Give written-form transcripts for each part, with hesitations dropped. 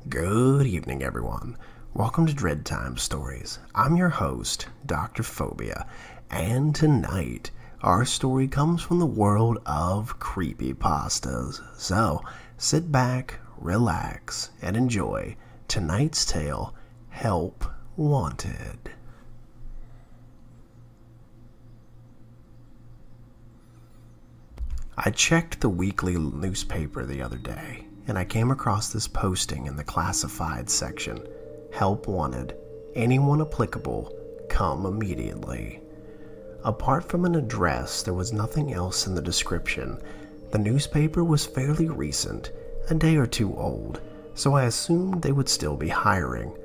Good evening, everyone. Welcome to Dread Time Stories. I'm your host, Dr. Phobia, and tonight, our story comes from the world of creepypastas. So, sit back, relax, and enjoy tonight's tale, Help Wanted. I checked the weekly newspaper the other day, and I came across this posting in the classified section. Help wanted. Anyone applicable, come immediately. Apart from an address, there was nothing else in the description. The newspaper was fairly recent, a day or two old, so I assumed they would still be hiring.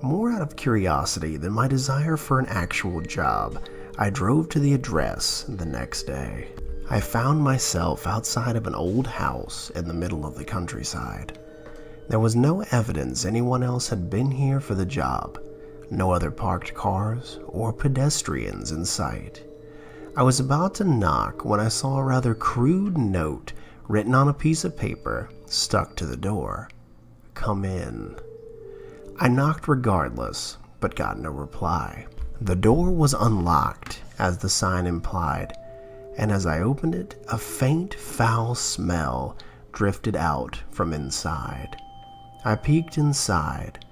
More out of curiosity than my desire for an actual job, I drove to the address the next day. I found myself outside of an old house in the middle of the countryside. There was no evidence anyone else had been here for the job, no other parked cars or pedestrians in sight. I was about to knock when I saw a rather crude note written on a piece of paper stuck to the door. Come in. I knocked regardless, but got no reply. The door was unlocked, as the sign implied, and as I opened it, a faint, foul smell drifted out from inside. I peeked inside.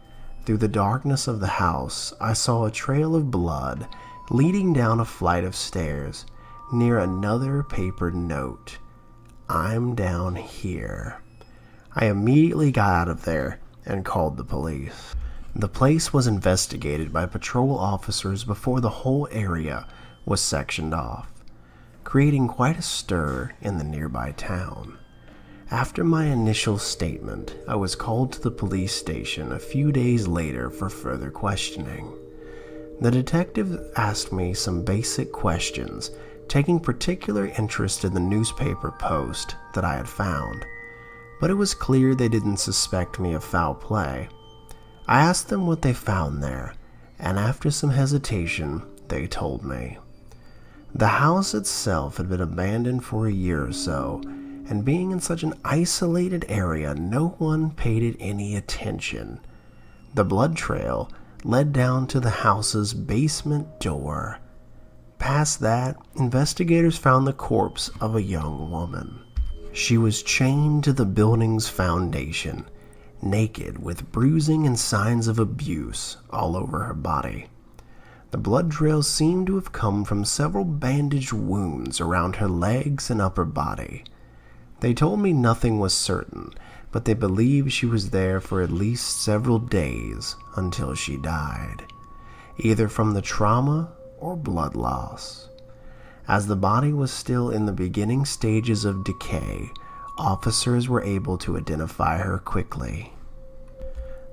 Through the darkness of the house, I saw a trail of blood leading down a flight of stairs near another papered note. I'm down here. I immediately got out of there and called the police. The place was investigated by patrol officers before the whole area was sectioned off, creating quite a stir in the nearby town. After my initial statement, I was called to the police station a few days later for further questioning. The detective asked me some basic questions, taking particular interest in the newspaper post that I had found, but it was clear they didn't suspect me of foul play. I asked them what they found there, and after some hesitation, they told me. The house itself had been abandoned for a year or so, and being in such an isolated area, no one paid it any attention. The blood trail led down to the house's basement door. Past that, investigators found the corpse of a young woman. She was chained to the building's foundation, naked with bruising and signs of abuse all over her body. The blood trail seemed to have come from several bandaged wounds around her legs and upper body. They told me nothing was certain, but they believed she was there for at least several days until she died, either from the trauma or blood loss. As the body was still in the beginning stages of decay, officers were able to identify her quickly.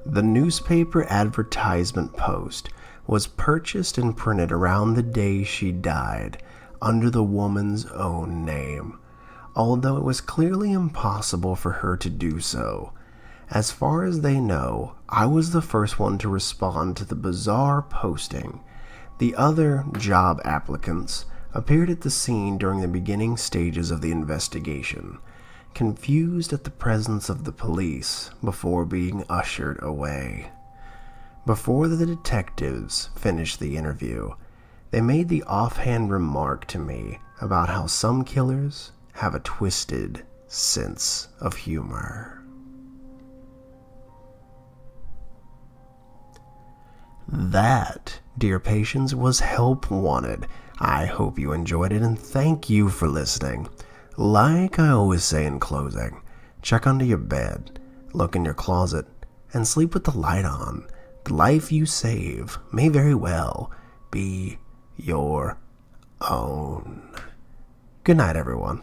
The newspaper advertisement post was purchased and printed around the day she died under the woman's own name, although it was clearly impossible for her to do so. As far as they know, I was the first one to respond to the bizarre posting. The other job applicants appeared at the scene during the beginning stages of the investigation, confused at the presence of the police before being ushered away. Before the detectives finished the interview, they made the offhand remark to me about how some killers have a twisted sense of humor. That, dear patients, was Help Wanted. I hope you enjoyed it, and thank you for listening. Like I always say in closing, check under your bed, look in your closet, and sleep with the light on. The life you save may very well be your own. Good night, everyone.